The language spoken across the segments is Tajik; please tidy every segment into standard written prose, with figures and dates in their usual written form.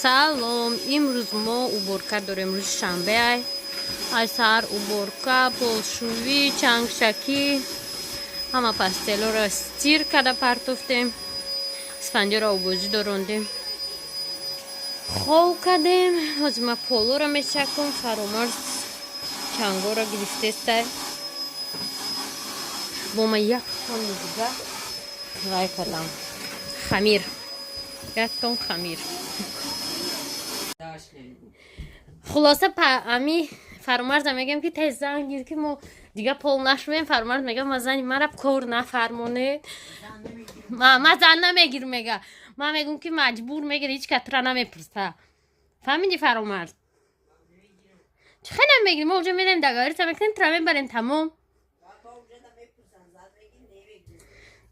салом, имрӯз мо уборка дорем, рӯзи шанбе. Аз саҳар уборка, полшӯвӣ, чангшакӣ, ҳама пастелҳоро стир карда партофтем, испанҷаро обозӣ дорондем, хов кардем. ҳозир ма полоро мечакам, фаромарз чангоро гирифтестай. бо ма як тони дига вай кардам хамир, як тон хамир. خلاصه امی فرامرزم میگم که تیز زنگ گیر که ما دیگه پول نشویم. فرامرز میگم ما زنی مرا کار نفرمونه، ما زن نمیگیر. میگه ما میگم که مجبور میگیر، هیچ کتره نمیپرسه. فهمیدی فرامرز؟ چخه نمیگیر؟ ما اونجا میدیم دگاری تا میکنیم ترمیم بریم تمام.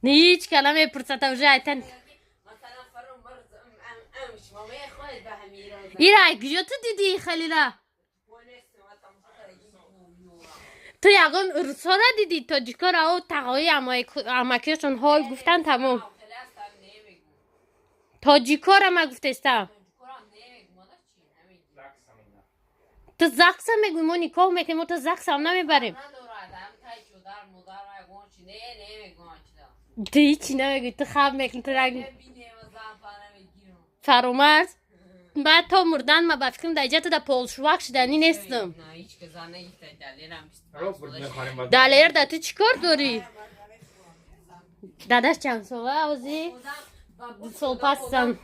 نه هیچ کلا میپرسه تا اونجا ایتن ایره کجا تو دیدی خلیلا؟ تو یکان ارسا را دیدی؟ تاجیکا را او تقایی امکیشون های گفتن تمام. تاجیکا را ما گفتستم. تو زکس هم میگوی ما نکاح میکنیم، تو زکس هم نمیبریم. تو هیچی نمیگوی، تو خواب میکنی. تو رنگ فرامرز بعد تا مردن ما بفکرم دیگه تو در پولشوک شدنی نیستم. دلیر در تو چیکار داری؟ داداش چند ساله اوزی؟ سال پسم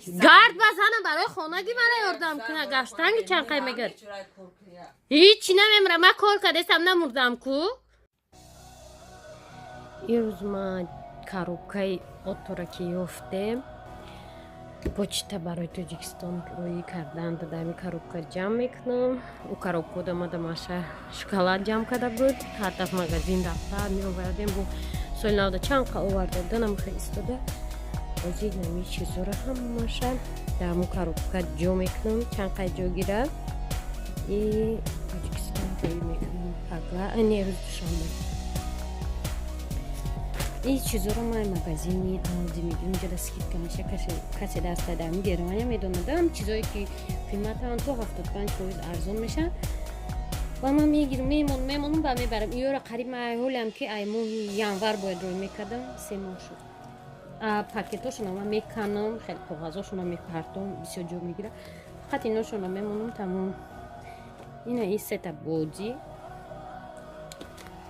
گرد بزنم برای خانگی برای یاردم کنه. گشتنگی چند قیم میگر هیچی نمیمره. من کار کردستم نمردم کو. این روز ما کاروبکای اتورا که یافتیم، почта барои Тоҷикистон роӣ карданд. дами коробка ҷамъ мекунам. у коробка омада маша шоколад ҷамъ карда буд. ҳатаф магазин рафта меовардем. бо соли навда чанд қа оварда буда намиха истода. озир нами чизора ҳамаша даму коробка ҷо мекунам. чанд қа ҷо гирад и Тоҷикистон роӣ мекунам. пага ане рӯз душанбе این چیزا رو ما مغازینی آلدی میگیم. اینجا دا سکیت میشه. کسی دست داده هم گرمانی میدونه. دارم چیزایی که قیمت هم تو 75% ارزان میشه و ما میگیرم میمونم و میبرم. این رو قریب معیولی هم که ای ماه ینور باید روی میکردم 3 ماه شد. پاکتاشون هم میکنم، خیلی کاغذاشون هم میپرتم، بسیار جو میگیره. فقط ایناشون هم میمونم تمام. این سه تا بودی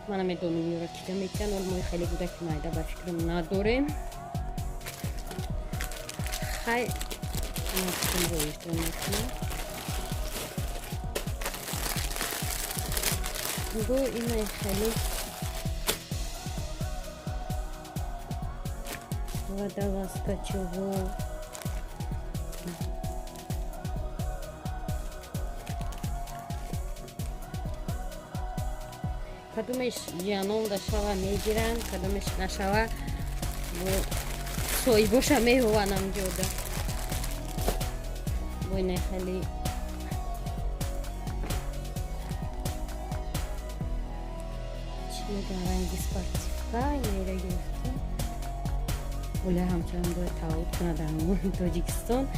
من میدونم این رو چیکار میکنم. ولی ما خیلی بوده که مایده با فکرم نداریم. خیلی نکنم رویش رو میکنم. دو این خیلی вода ласкачево. کدومش جانون دا شوا میگیرن، کدومش نشوا سوی باشه میهوانم جوده. بوینه خیلی چی میگن رنگی سپارتیفکا اینه را گرفتم. ولی همچنان باید تعهد کنه در همون تاجیکستان.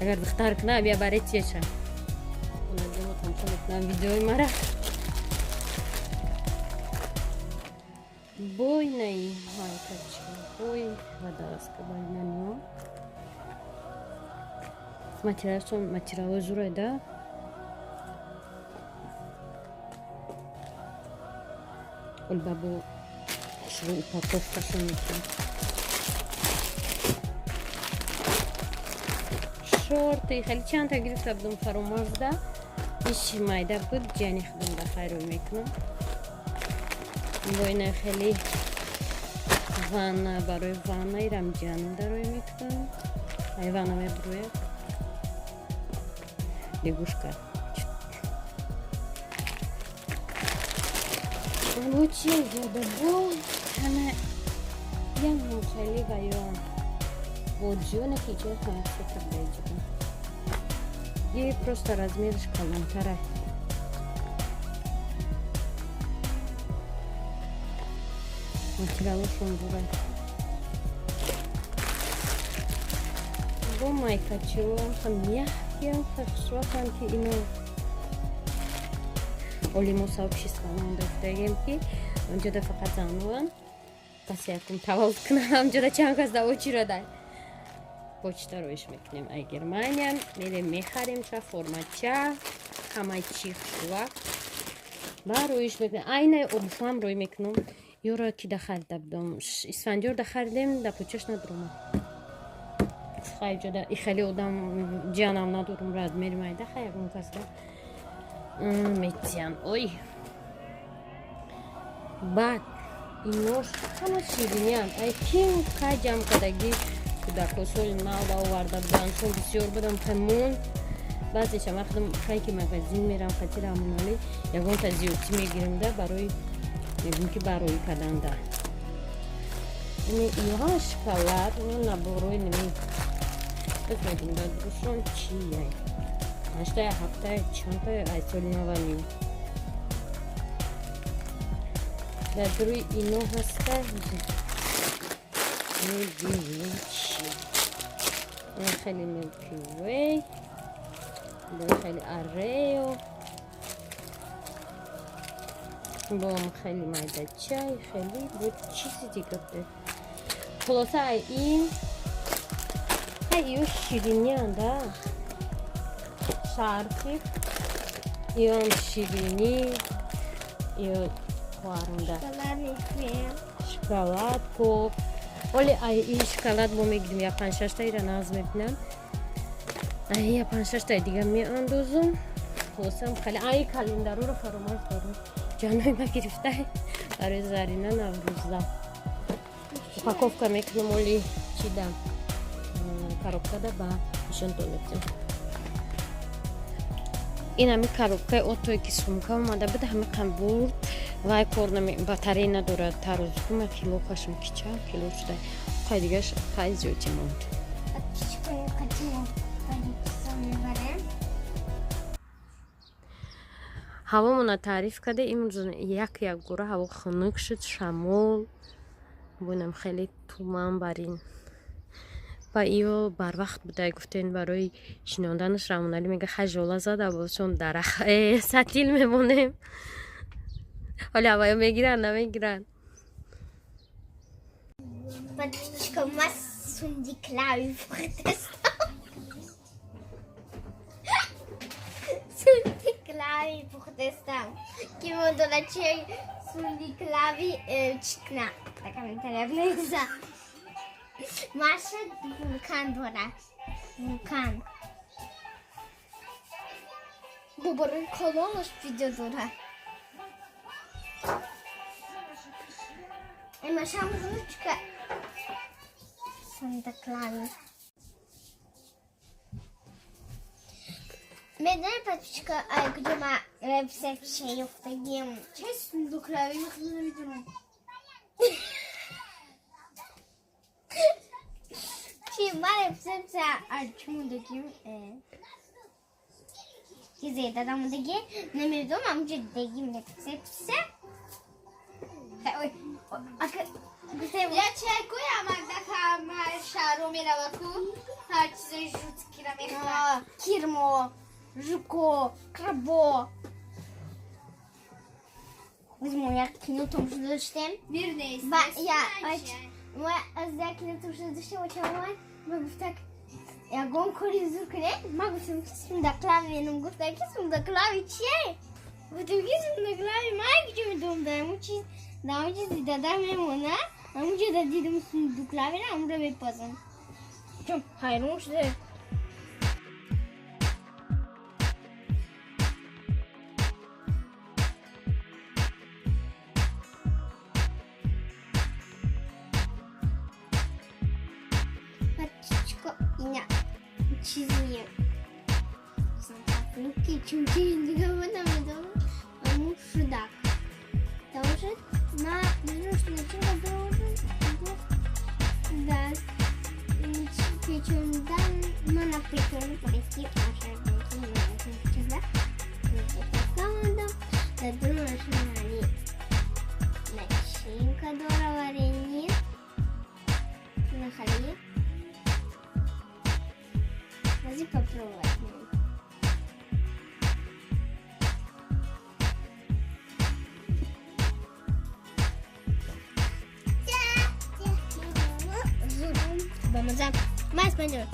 اگر دختر کنه بیا برای چیه شم اون دیمو تماشا میکنم ویدیوی مرا. Boi naí, vai catinho, boi, vai dar as cabalinhas não. Material azul da. O babo, شو упаковка шумит. شورتي خلي چند تا گرفتم بدون فرامرز ده. ایش مایده بود جانی خودم بخیر میکنم. بوینه خیلی وانه برای وانه ایرم جانم دروی میکنم. ای وانه میبروی لگوش کرد. بو چیه زده بو همه یم خیلی ویان بو جونه که چه همه سکر بیجبون. یه پروست размерش کلانتره. материалошон бурай. бо майкачуам хамяхям фахшватам ки ино олимо сообществам дефтегем ки онҷода фақат зануан пас якум таваллуд кунам ҳамҷода чанд кас давочира дай почта роиш мекунем ай Германия мерем мехарем ча формача ҳамаи чи хушва ба роиш мекунем айнаи обуфам рой мекунам ёра ки да харида будам исфандиёр да харидем да почаш надорам хайҷода и хеле одам ҷианам надорам рад мерем айда хай ягон касда метиян ой баъд инош ҳама шириниянд ай ким кай ҷамъ кадаги кӯдако соли нав ба оварда буданд чун бисёр будам камон баъзеша вақтам кай ки магазин мерам хатира амонали ягонта зиёдтӣ мегирам да барои мегӯм ки барои каданда ино ҳама шоколад ино наборои ними бисмедим да дурушон чи яй ҳаштая ҳафтая чандтая ай соли наваним дар дуруи ино ҳаста мебинем чи хеле милкивей хеле арео бом хеле майда чай хеле бо чизи дигаде хулоса ай ин ай ё ширинияда шарфи ём ширини ё хоҳаранда шоколад поп оле ай ин шоколад мо мегирем я 5-6 таира нағз мекунам ай я 5-6 таи дига меандозам хулосам хеле ай календароро фаромӯш дорам ҷанои ма гирифтай барои зарина наврӯза упаковка мекунам оли чида коробкада ба нишон туалетим ин ҳами коробкаи отое ки сумка омада буд ҳами қамбурд вай кор батарей надорад тарозикума килохашам кича кило шуда қай дигаш қай зиёди монд ҳавомона таъриф карда имрӯз як гора ҳаво хунук шуд шамол бонам хеле туман барин ба иё барвақт буда гуфтен барои шинонданаш рамонали мега хажола зада бошон дарахт сатил мемонем ҳоли ҳаваё мегиранд намегиранд Патичка, мас сундиклави пухтестам. Сундиклави пухтестам. Кимо долаче сундиклави чикна. Така ми тараб неза. Маша вулкан дора. Вулкан. Бобарой колонаш видео дора. Маша ручка. Сундиклави. Медай патичка, где ма рецепт чаев тагим. Чай сундиклави махлина видео. Чи ма рецепт чему дагим. Кизе дадам даги. Намедом амже дагим рецепт. Ой. Я чайку я магда кама шару мираваку. Ҳар чизои жуткира мехӯрад. Кирмо, жуко, крабо. Возьму як кино том что доштем. Мирнест. Ма аз як кино том что доштем очамай. Ма гуфтак ягон кори зур кунем. Ма гуфтам ки сундаклави менум гуфтак ки сундаклави чие? Гуфтам ки сундаклави май кичи медом даему чиз дам чизи дадам мемона. Амуҷа да дидам сундуклавира амра бепазам. Чум хайрон шуде. Патичко иня чизием. Санкафлуки чумки индигава намедам. Аму шудак. Потому что на что ничего было. Да. Печён дан, но на печён повести наша чиза. Команда. Да думаю, что они начинка дора варенье. Нахали. Давайте попробовать. Vamos a más mayor.